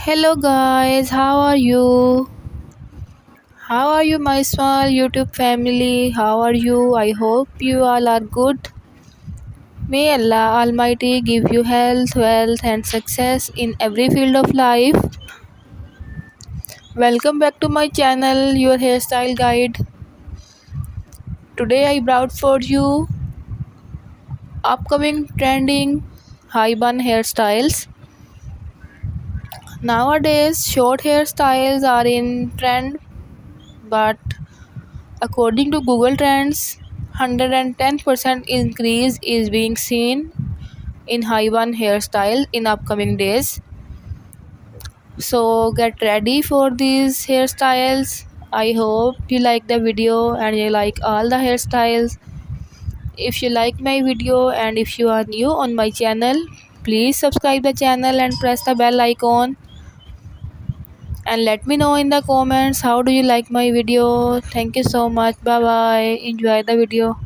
Hello guys, how are you? How are you, my small YouTube family? How are you? I hope you all are good. May Allah Almighty give you health, wealth, and success in every field of life. Welcome back to my channel, your hairstyle guide. Today I brought for you upcoming trending high bun hairstyles. Nowadays, short hairstyles are in trend, but according to Google Trends, 110% increase is being seen in high bun hairstyle in upcoming days. So get ready for these hairstyles. I hope you like the video and you like all the hairstyles. If you like my video and if you are new on my channel, please subscribe the channel and press the bell icon and let me know in the comments how do you like my video. Thank you so much. Bye bye. Enjoy the video.